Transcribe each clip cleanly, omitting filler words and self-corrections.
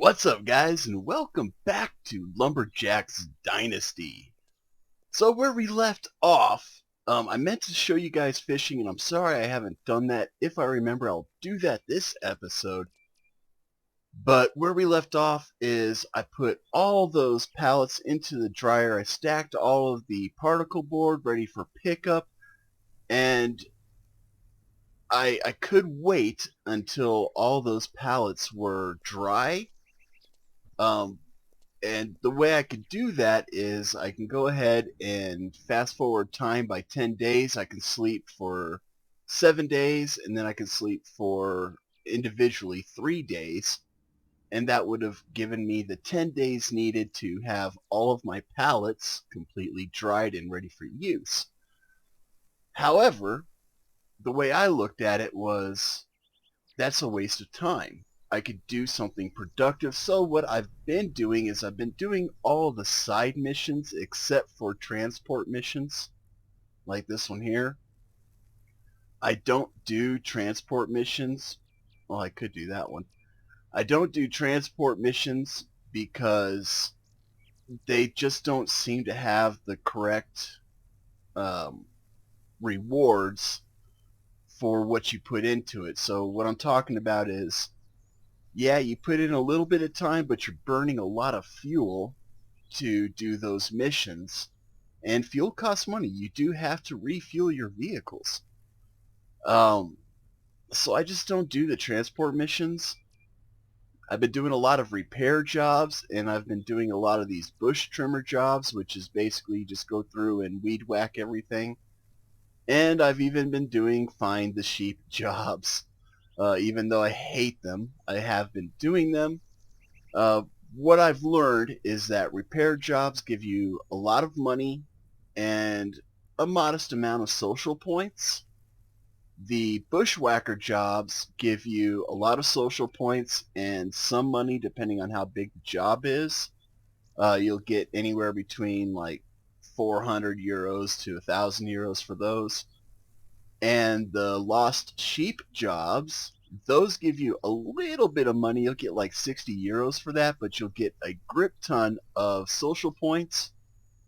What's up, guys, and welcome back to Lumberjack's Dynasty. So where we left off, I meant to show you guys fishing, and I'm sorry I haven't done that. If I remember, I'll do that this episode. But where we left off is I put all those pallets into the dryer. I stacked all of the particle board ready for pickup, and I could wait until all those pallets were dry. And the way I could do that is I can go ahead and fast forward time by 10 days. I can sleep for 7 days, and then I can sleep for individually 3 days. And that would have given me the 10 days needed to have all of my pallets completely dried and ready for use. However, the way I looked at it was that's a waste of time. I could do something productive. So what I've been doing is I've been doing all the side missions except for transport missions, like this one here. I don't do transport missions. Well, I could do that one. I don't do transport missions because they just don't seem to have the correct rewards for what you put into it. So what I'm talking about is, yeah, you put in a little bit of time, but you're burning a lot of fuel to do those missions. And fuel costs money. You do have to refuel your vehicles. So I just don't do the transport missions. I've been doing a lot of repair jobs, and I've been doing a lot of these bush trimmer jobs, which is basically just go through and weed whack everything. And I've even been doing find the sheep jobs. Even though I hate them, I have been doing them. What I've learned is that repair jobs give you a lot of money and a modest amount of social points. The bushwhacker jobs give you a lot of social points and some money depending on how big the job is. You'll get anywhere between like 400 euros to 1,000 euros for those. And the lost sheep jobs, those give you a little bit of money. You'll get like 60 euros for that, but you'll get a grip ton of social points,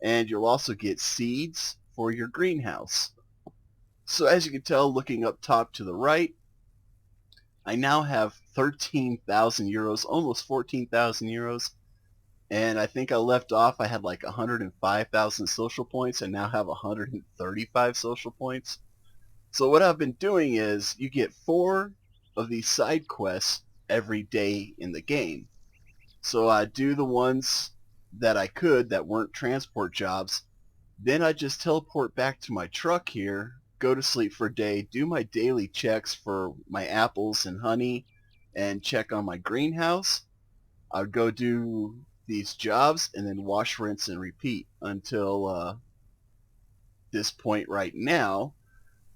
and you'll also get seeds for your greenhouse. So as you can tell, looking up top to the right, I now have 13,000 euros, almost 14,000 euros. And I think I left off, I had like 105,000 social points, and now have 135 social points. So what I've been doing is you get 4 of these side quests every day in the game. So I do the ones that I could that weren't transport jobs. Then I just teleport back to my truck here, go to sleep for a day, do my daily checks for my apples and honey, and check on my greenhouse. I would go do these jobs and then wash, rinse, and repeat until this point right now.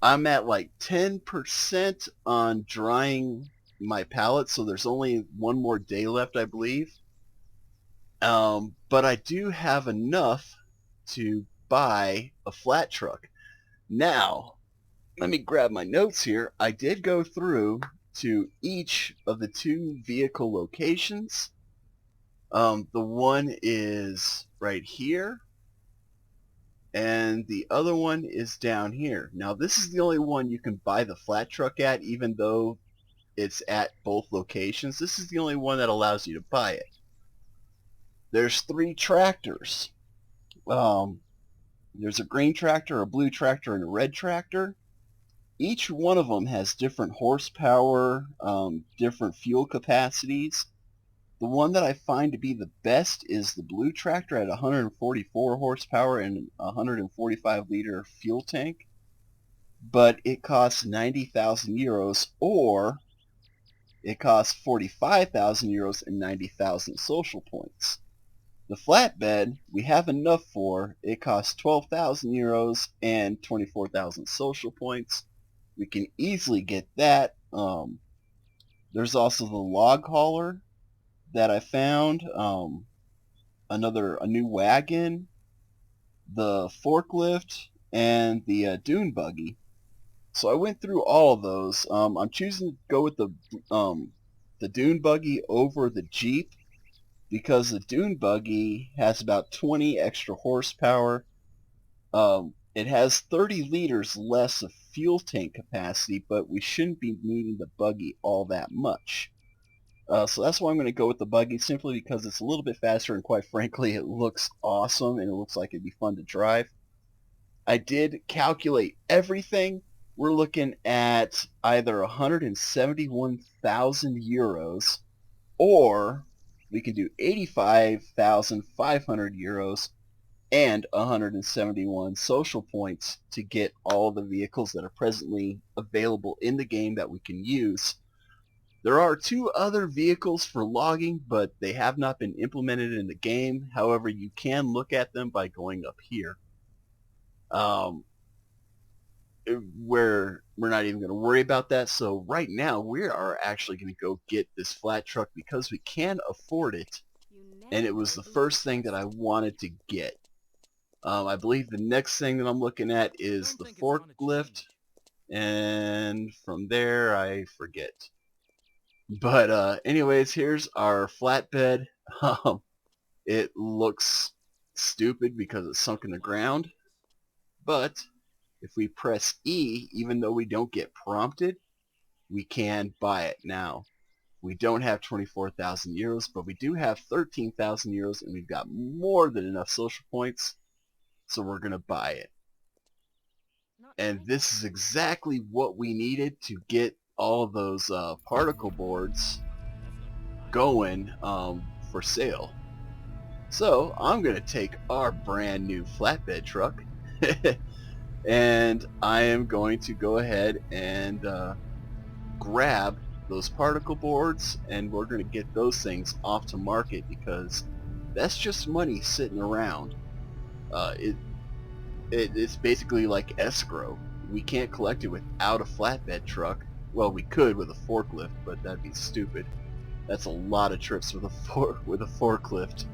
I'm at like 10% on drying my pallet, so there's only one more day left, I believe. But I do have enough to buy a flat truck. Now, let me grab my notes here. I did go through to each of the 2 vehicle locations. The one is right here, and the other one is down here. Now this is the only one you can buy the flat truck at, even though it's at both locations. This is the only one that allows you to buy it. There's 3 tractors. There's a green tractor, a blue tractor, and a red tractor. Each one of them has different horsepower, different fuel capacities. The one that I find to be the best is the blue tractor at 144 horsepower and 145 liter fuel tank, but it costs 90,000 euros, or it costs 45,000 euros and 90,000 social points. The flatbed we have enough for. It costs 12,000 euros and 24,000 social points. We can easily get that. There's also the log hauler that I found, a new wagon, the forklift, and the dune buggy. So I went through all of those. I'm choosing to go with the dune buggy over the Jeep because the dune buggy has about 20 extra horsepower. It has 30 liters less of fuel tank capacity, but we shouldn't be needing the buggy all that much. So that's why I'm going to go with the buggy, simply because it's a little bit faster, and quite frankly it looks awesome and it looks like it'd be fun to drive. I did calculate everything. We're looking at either 171,000 euros, or we can do 85,500 euros and 171 social points to get all the vehicles that are presently available in the game that we can use. There are two other vehicles for logging, but they have not been implemented in the game. However, you can look at them by going up here. Where we're not even going to worry about that. So right now we are actually going to go get this flat truck because we can afford it, and it was the first thing that I wanted to get. I believe the next thing that I'm looking at is the forklift, and from there I forget. But anyways, here's our flatbed. It looks stupid because it's sunk in the ground, but if we press E, even though we don't get prompted, we can buy it now. We don't have 24,000 euros, but we do have 13,000 euros, and we've got more than enough social points, so we're going to buy it. And this is exactly what we needed to get all those particle boards going for sale. So I'm going to take our brand new flatbed truck and I am going to go ahead and grab those particle boards, and we're going to get those things off to market, because that's just money sitting around. It's basically like escrow. We can't collect it without a flatbed truck. Well, we could with a forklift, but that'd be stupid. That's a lot of trips with a forklift.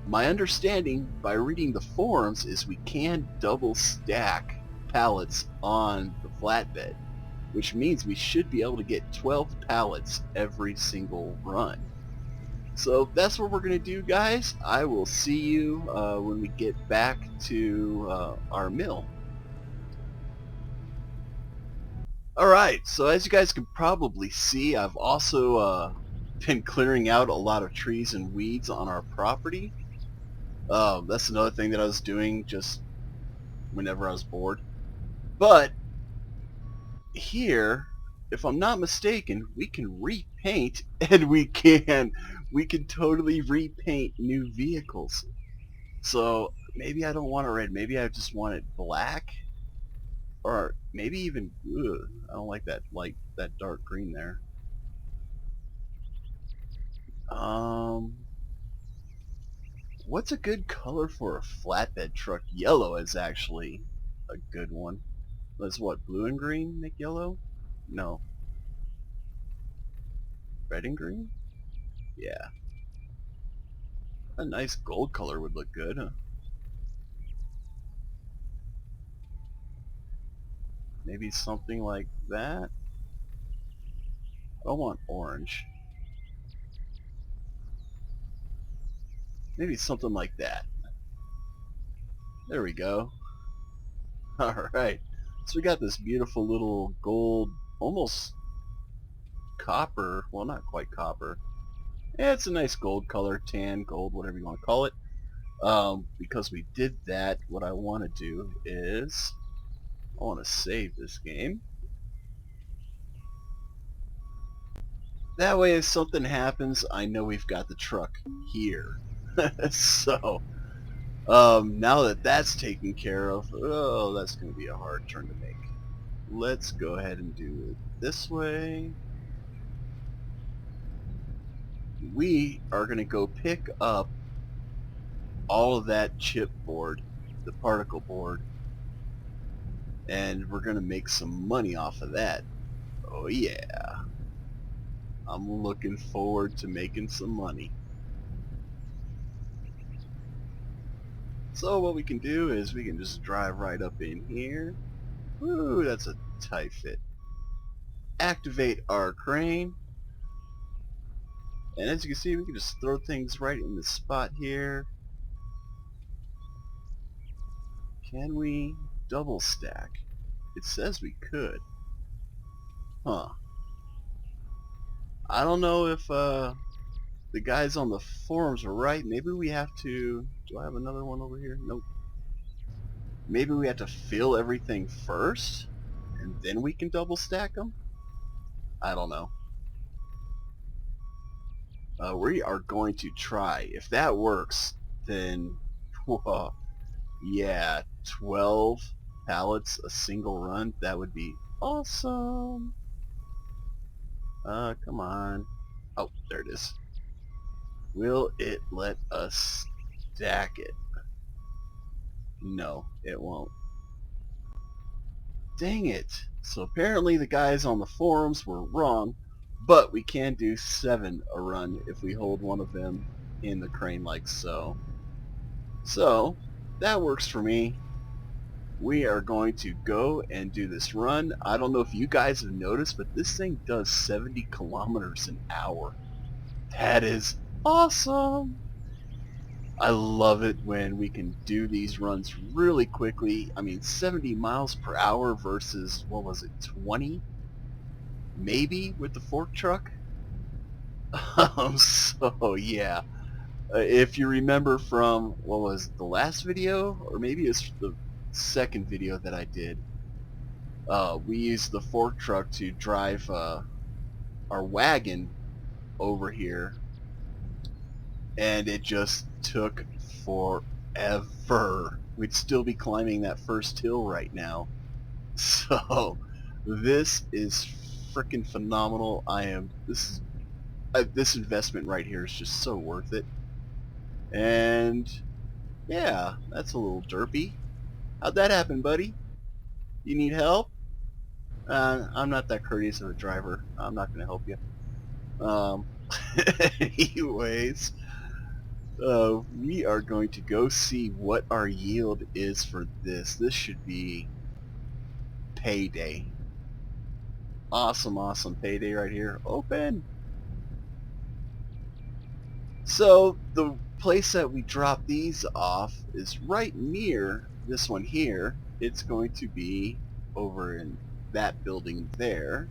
My understanding by reading the forums is we can double stack pallets on the flatbed, which means we should be able to get 12 pallets every single run. So that's what we're going to do, guys. I will see you when we get back to our mill. Alright, so as you guys can probably see, I've also been clearing out a lot of trees and weeds on our property. That's another thing that I was doing just whenever I was bored. But here, if I'm not mistaken, we can repaint, and we can totally repaint new vehicles. So maybe I don't want it red, maybe I just want it black, or maybe even I don't like that dark green there. What's a good color for a flatbed truck? Yellow is actually a good one. Let's what, blue and green make yellow? No. Red and green? Yeah. A nice gold color would look good, huh? Maybe something like that? I want orange. Maybe something like that. There we go. Alright. So we got this beautiful little gold, almost copper, well, not quite copper. Yeah, it's a nice gold color, tan, gold, whatever you want to call it. Because we did that, what I want to do is I want to save this game. That way if something happens, I know we've got the truck here. So, now that that's taken care of, oh, that's going to be a hard turn to make. Let's go ahead and do it this way. We are going to go pick up all of that chipboard, the particle board, and we're going to make some money off of that. Oh yeah. I'm looking forward to making some money. So what we can do is we can just drive right up in here. Woo, that's a tight fit. Activate our crane. And as you can see, we can just throw things right in the spot here. Can we double stack? It says we could. Huh. I don't know if the guys on the forums are right. Maybe we have to... Do I have another one over here? Nope. Maybe we have to fill everything first, and then we can double stack them? I don't know. We are going to try. If that works, then... Whoa, yeah, 12 pallets a single run. That would be awesome. Come on. Oh, there it is. Will it let us stack it? No, it won't. Dang it. So apparently the guys on the forums were wrong, but we can do 7 a run if we hold one of them in the crane like so. So, that works for me. We are going to go and do this run. I don't know if you guys have noticed, but this thing does 70 kilometers an hour. That is awesome! I love it when we can do these runs really quickly. I mean, 70 miles per hour versus, what was it, 20? Maybe with the fork truck? So, yeah. If you remember from, what was it, the last video? Or maybe it's the second video that I did. We used the fork truck to drive our wagon over here, and it just took forever. We'd still be climbing that first hill right now. So this is freaking phenomenal. This investment right here is just so worth it. And yeah, that's a little derpy. How'd that happen, buddy? You need help? I'm not that courteous of a driver. I'm not going to help you. Anyways, we are going to go see what our yield is for this. This should be payday. Awesome, awesome payday right here. Open! So, the place that we drop these off is right near this one here. It's going to be over in that building there.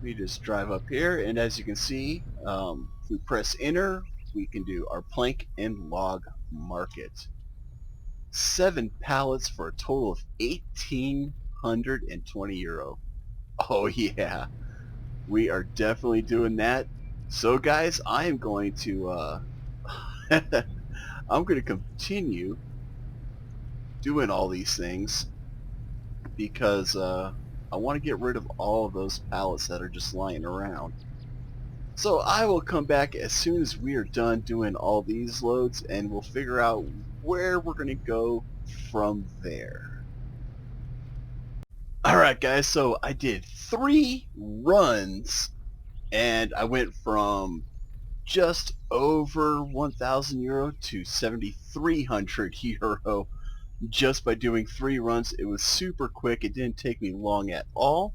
We just drive up here, and as you can see, if we press enter, we can do our plank and log market. 7 pallets for a total of 1,820 euro. Oh yeah, we are definitely doing that. So guys, I am going to I'm going to continue doing all these things because I want to get rid of all of those pallets that are just lying around. So I will come back as soon as we are done doing all these loads, and we'll figure out where we're going to go from there. Alright guys, so I did 3 runs, and I went from just over 1,000 euro to 7,300 euro just by doing 3 runs. It was super quick. It didn't take me long at all.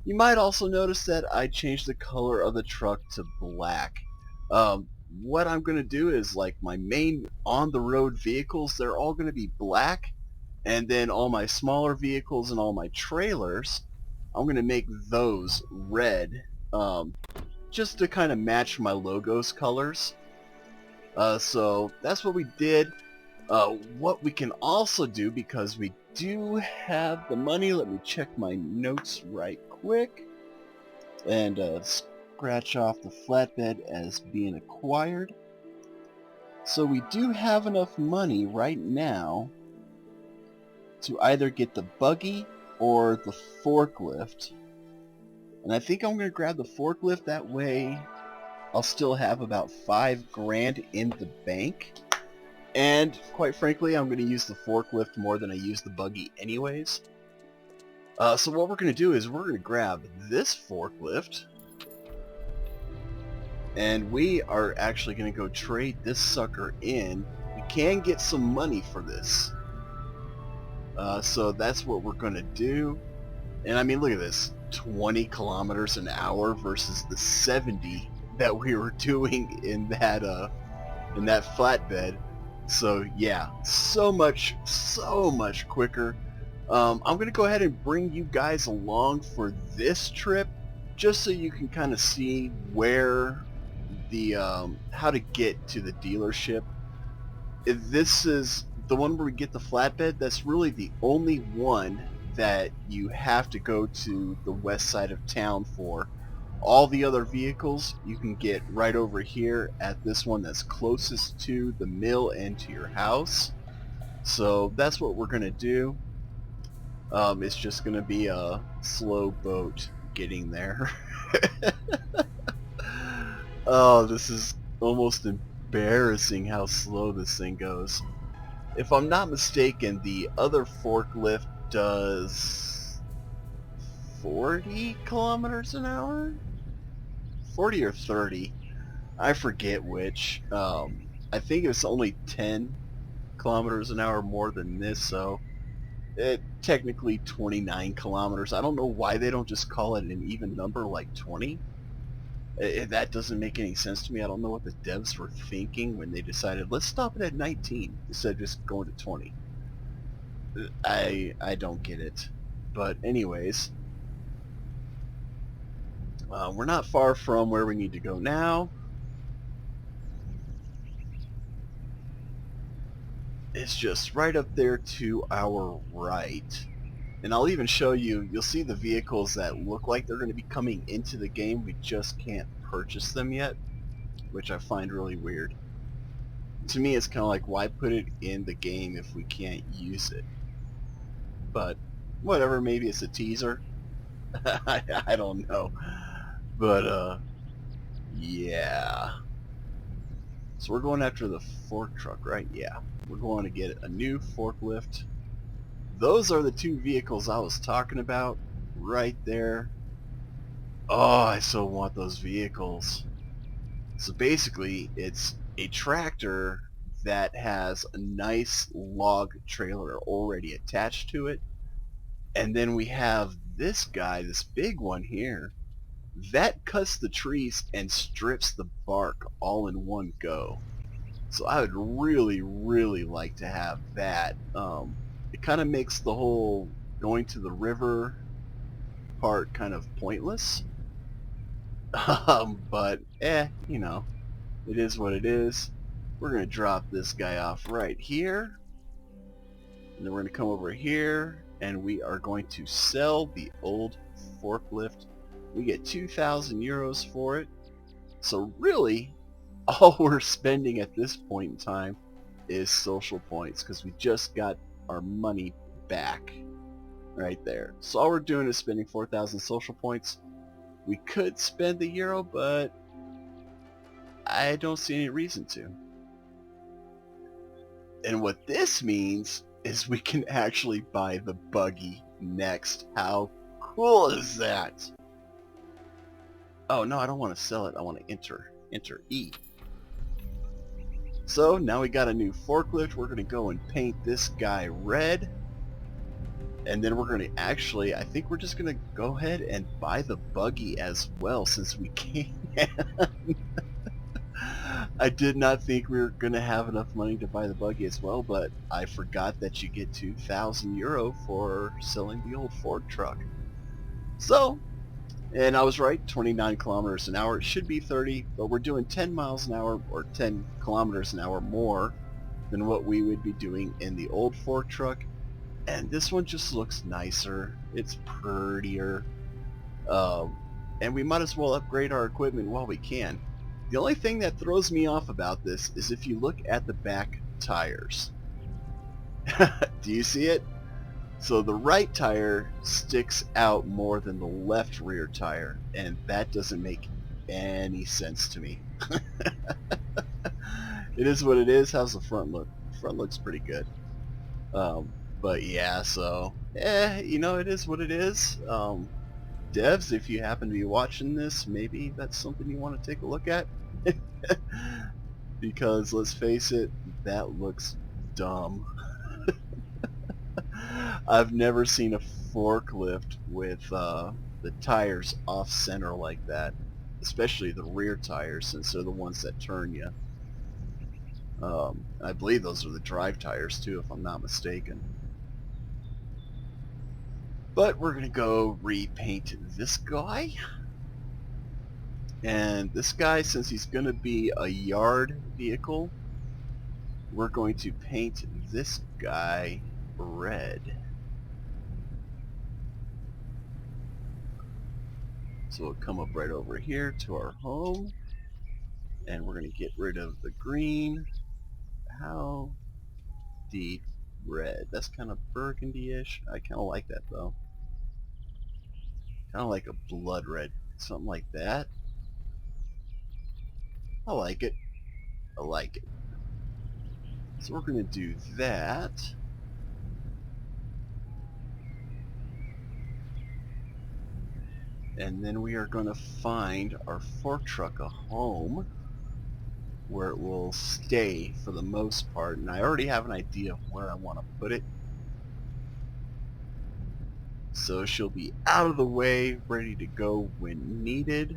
You might also notice that I changed the color of the truck to black. What I'm going to do is, like, my main on-the-road vehicles, they're all going to be black, and then all my smaller vehicles and all my trailers, I'm going to make those red, just to kind of match my logo's colors. So that's what we did. What we can also do, because we do have the money, let me check my notes right quick, and scratch off the flatbed as being acquired. So we do have enough money right now to either get the buggy or the forklift. And I think I'm going to grab the forklift. That way I'll still have about 5 grand in the bank. And quite frankly, I'm going to use the forklift more than I use the buggy anyways. So what we're going to do is we're going to grab this forklift, and we are actually going to go trade this sucker in. We can get some money for this. So that's what we're going to do. And I mean, look at this. 20 kilometers an hour versus the 70 that we were doing in that flatbed. So yeah, so much quicker. I'm gonna go ahead and bring you guys along for this trip, just so you can kind of see where the how to get to the dealership. If this is the one where we get the flatbed, that's really the only one that you have to go to the west side of town for. All the other vehicles you can get right over here at this one that's closest to the mill and to your house. So that's what we're gonna do. It's just gonna be a slow boat getting there. Oh, this is almost embarrassing how slow this thing goes. If I'm not mistaken, the other forklift does 40 kilometers an hour? 40 or 30. I forget which. I think it's only 10 kilometers an hour more than this, so technically 29 kilometers. I don't know why they don't just call it an even number like 20. That doesn't make any sense to me. I don't know what the devs were thinking when they decided, let's stop it at 19 instead of just going to 20. I don't get it. But anyways, we're not far from where we need to go now. It's just right up there to our right. And I'll even show you, you'll see the vehicles that look like they're going to be coming into the game. We just can't purchase them yet, which I find really weird. To me, it's kind of like, why put it in the game if we can't use it? But whatever, maybe it's a teaser. I don't know. But yeah. So we're going after the fork truck, right? Yeah. We're going to get a new forklift. Those are the two vehicles I was talking about right there. Oh, I so want those vehicles. So basically, it's a tractor that has a nice log trailer already attached to it. And then we have this guy, this big one here, that cuts the trees and strips the bark all in one go. So I would really like to have that. It kind of makes the whole going to the river part kind of pointless. But you know, it is what it is. We're going to drop this guy off right here. And then we're going to come over here and we are going to sell the old forklift. We get 2,000 euros for it. So really, all we're spending at this point in time is social points, because we just got our money back right there. So all we're doing is spending 4,000 social points. We could spend the euro, but I don't see any reason to. And what this means is we can actually buy the buggy next. How cool is that? Oh no, I don't want to sell it. I want to enter E. So now we got a new forklift. We're going to go and paint this guy red. And then we're going to actually, I think we're just going to go ahead and buy the buggy as well, since we can. I did not think we were going to have enough money to buy the buggy as well, but I forgot that you get 2,000 euro for selling the old Ford truck. So, and I was right, 29 kilometers an hour. It should be 30, but we're doing 10 miles an hour, or 10 kilometers an hour more than what we would be doing in the old Ford truck. And this one just looks nicer. It's prettier. And we might as well upgrade our equipment while we can. The only thing that throws me off about this is if you look at the back tires. Do you see it? So the right tire sticks out more than the left rear tire, and that doesn't make any sense to me. It is what it is. How's the front look? The front looks pretty good. But yeah, so, you know, it is what it is. Devs, if you happen to be watching this, maybe that's something you want to take a look at. Because, let's face it, that looks dumb. I've never seen a forklift with the tires off center like that, especially the rear tires, since they're the ones that turn you. I believe those are the drive tires too, if I'm not mistaken. But we're gonna go repaint this guy. And this guy, since he's gonna be a yard vehicle, we're going to paint this guy red. So we'll come up right over here to our home, and we're going to get rid of the green. How deep red? That's kind of burgundy-ish. I kind of like that though. Kind of like a blood red, something like that. I like it. I like it. So we're going to do that. And then we are going to find our fork truck a home where it will stay for the most part. And I already have an idea of where I want to put it. So she'll be out of the way, ready to go when needed.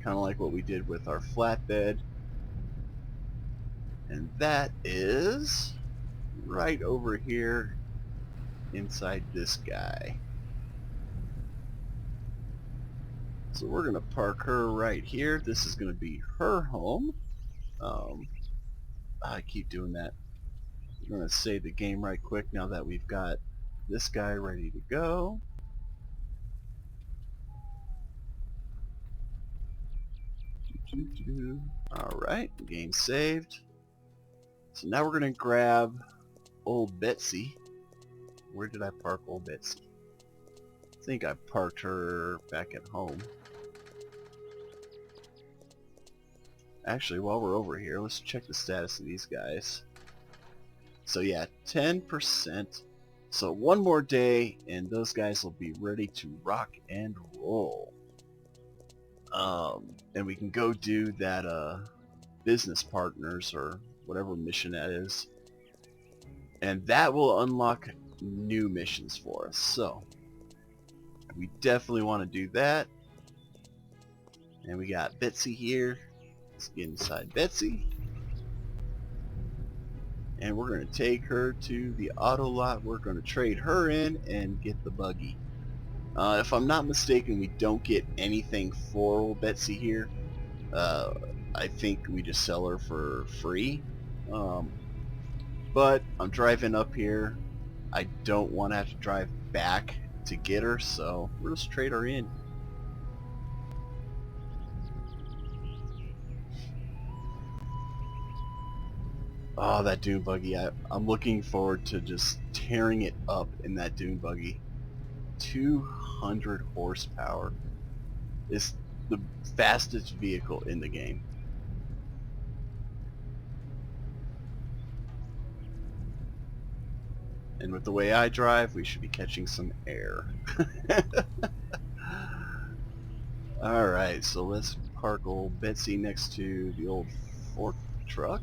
Kind of like what we did with our flatbed. And that is right over here inside this guy. So we're going to park her right here. This is going to be her home. I keep doing that. We're going to save the game right quick now that we've got this guy ready to go. Alright, game saved. So now we're going to grab old Betsy. Where did I park old Betsy? I think I parked her back at home. Actually, while we're over here, let's check the status of these guys. So yeah, 10%. So one more day, and those guys will be ready to rock and roll. And we can go do that business partners or whatever mission that is. And that will unlock new missions for us. So we definitely want to do that. And we got Betsy here. Let's get inside Betsy. And we're going to take her to the auto lot. We're going to trade her in and get the buggy. If I'm not mistaken, we don't get anything for old Betsy here. I think we just sell her for free. But I'm driving up here. I don't want to have to drive back to get her, so we'll just trade her in. Oh, that dune buggy. I'm looking forward to just tearing it up in that dune buggy. 200 horsepower. It's the fastest vehicle in the game. And with the way I drive, we should be catching some air. Alright, so let's park old Betsy next to the old fork truck.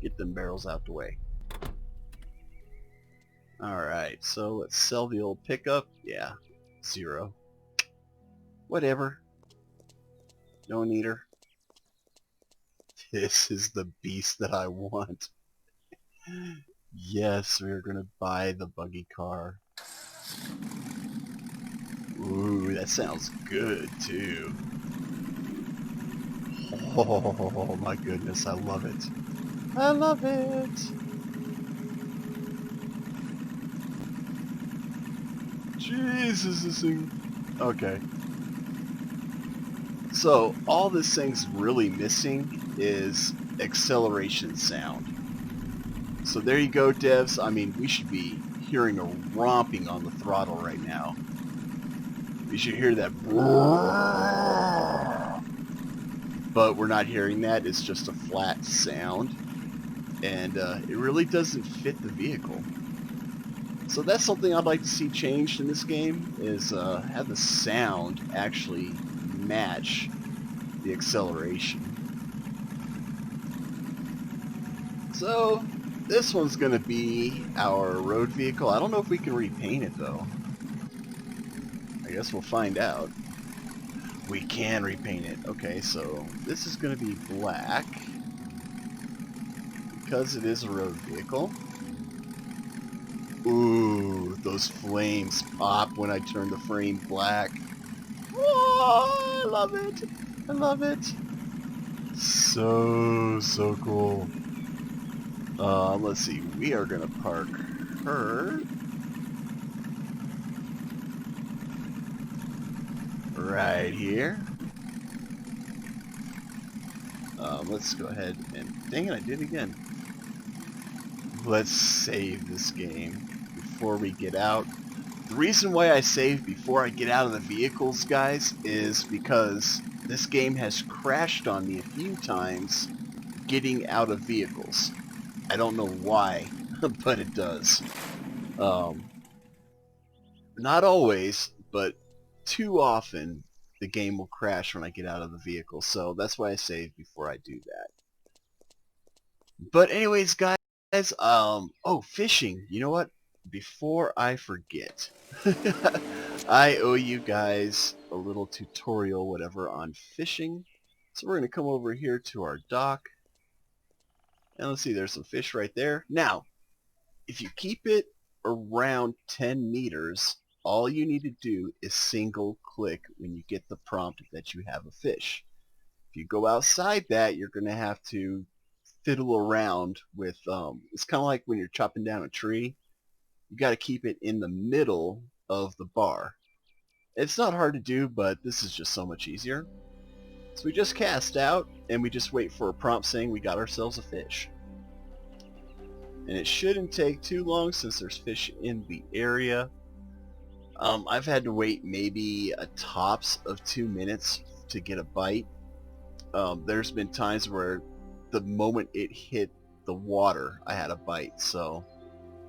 Get them barrels out the way. Alright, so let's sell the old pickup. Yeah, 0. Whatever. Don't need her. This is the beast that I want. Yes, we're gonna buy the buggy car. Ooh, that sounds good too. Oh my goodness, I love it. I love it. Jesus, this thing. Okay. So all this thing's really missing is acceleration sound. So there you go, devs. I mean, we should be hearing a romping on the throttle right now. You should hear that. But we're not hearing that. It's just a flat sound. And it really doesn't fit the vehicle. So that's something I'd like to see changed in this game, is have the sound actually match the acceleration. So this one's going to be our road vehicle. I don't know if we can repaint it, though. I guess we'll find out. We can repaint it. Okay, so this is going to be black because it is a road vehicle. Ooh, those flames pop when I turn the frame black. Oh, I love it. I love it. So cool. Let's see. We are going to park her right here. Let's go ahead and... Dang it, I did it again. Let's save this game before we get out. The reason why I save before I get out of the vehicles, guys, is because this game has crashed on me a few times getting out of vehicles. I don't know why, but it does. Not always, but too often the game will crash when I get out of the vehicle, so that's why I save before I do that. But anyways, guys, oh, fishing. You know what? Before I forget, I owe you guys a little tutorial, whatever, on fishing. So we're going to come over here to our dock. And let's see, there's some fish right there. Now, if you keep it around 10 meters, all you need to do is single click when you get the prompt that you have a fish. If you go outside that, you're going to have to fiddle around with, it's kind of like when you're chopping down a tree. You got to keep it in the middle of the bar. It's not hard to do, but this is just so much easier. So we just cast out, and we just wait for a prompt saying we got ourselves a fish. And it shouldn't take too long since there's fish in the area. I've had to wait maybe a tops of 2 minutes to get a bite. There's been times where the moment it hit the water, I had a bite. So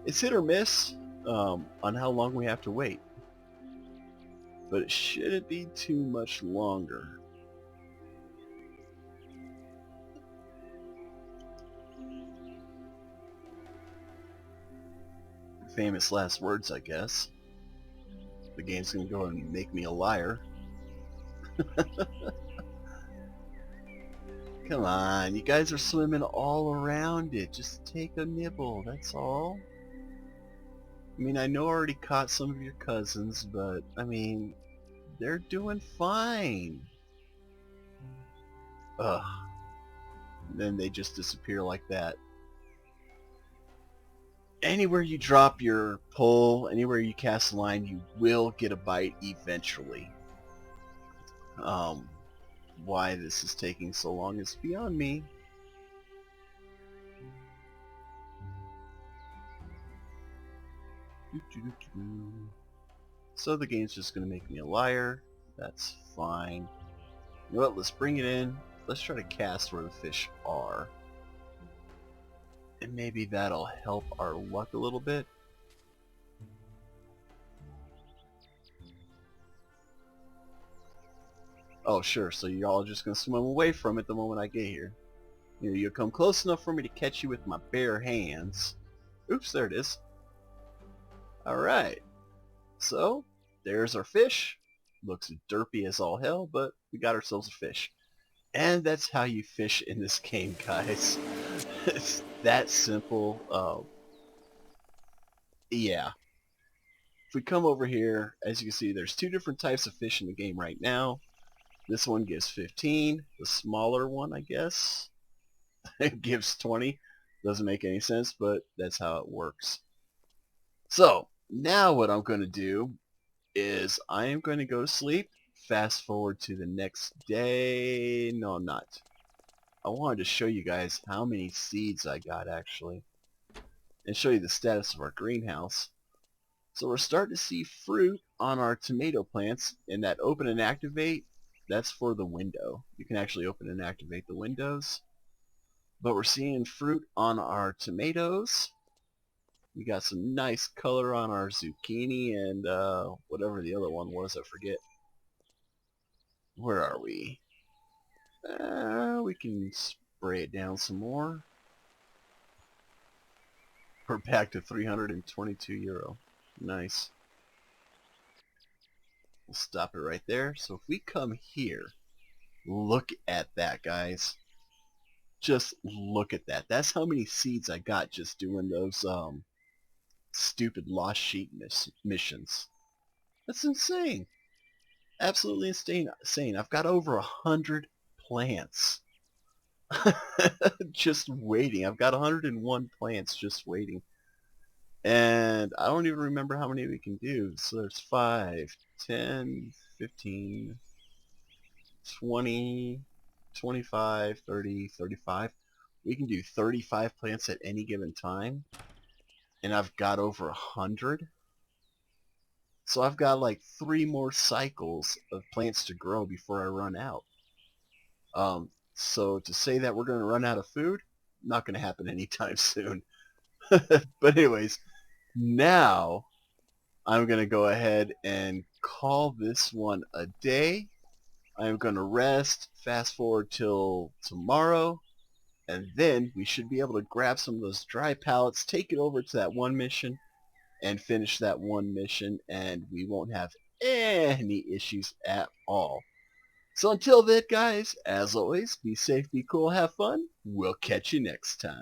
it's hit or miss on how long we have to wait. But it shouldn't be too much longer. Famous last words, I guess. The game's gonna go and make me a liar. Come on, you guys are swimming all around it. Just take a nibble, that's all. I mean, I know I already caught some of your cousins, but, I mean, they're doing fine. Ugh. Then they just disappear like that. Anywhere you drop your pole, anywhere you cast a line, you will get a bite eventually. Why this is taking so long is beyond me. So the game's just going to make me a liar. That's fine. You know what? Let's bring it in. Let's try to cast where the fish are. And maybe that'll help our luck a little bit. Oh, sure. So you're all just going to swim away from it the moment I get here. You know, you'll come close enough for me to catch you with my bare hands. Oops, there it is. Alright. So, there's our fish. Looks derpy as all hell, but we got ourselves a fish. And that's how you fish in this game, guys. It's that simple. Yeah. If we come over here, as you can see, there's two different types of fish in the game right now. This one gives 15. The smaller one, I guess, it gives 20. Doesn't make any sense, but that's how it works. So, now what I'm going to do is I am going to go to sleep. Fast forward to the next day. No, I'm not. I wanted to show you guys how many seeds I got, actually, and show you the status of our greenhouse. So we're starting to see fruit on our tomato plants, and that open and activate, that's for the window. You can actually open and activate the windows. But we're seeing fruit on our tomatoes. We got some nice color on our zucchini and whatever the other one was, I forget. Where are we? We can spray it down some more. We're back to 322 euro. Nice. We'll stop it right there. So if we come here, look at that, guys. Just look at that. That's how many seeds I got just doing those stupid lost sheep missions. That's insane. Absolutely insane. I've got over 100 plants just waiting. I've got 101 plants just waiting. And I don't even remember how many we can do. So there's 5, 10, 15, 20, 25, 30, 35. We can do 35 plants at any given time. And I've got over 100. So I've got like 3 more cycles of plants to grow before I run out. So to say that we're going to run out of food, not going to happen anytime soon. But anyways, now I'm going to go ahead and call this one a day. I'm going to rest, fast forward till tomorrow, and then we should be able to grab some of those dry pallets, take it over to that one mission, and finish that one mission, and we won't have any issues at all. So until then, guys, as always, be safe, be cool, have fun. We'll catch you next time.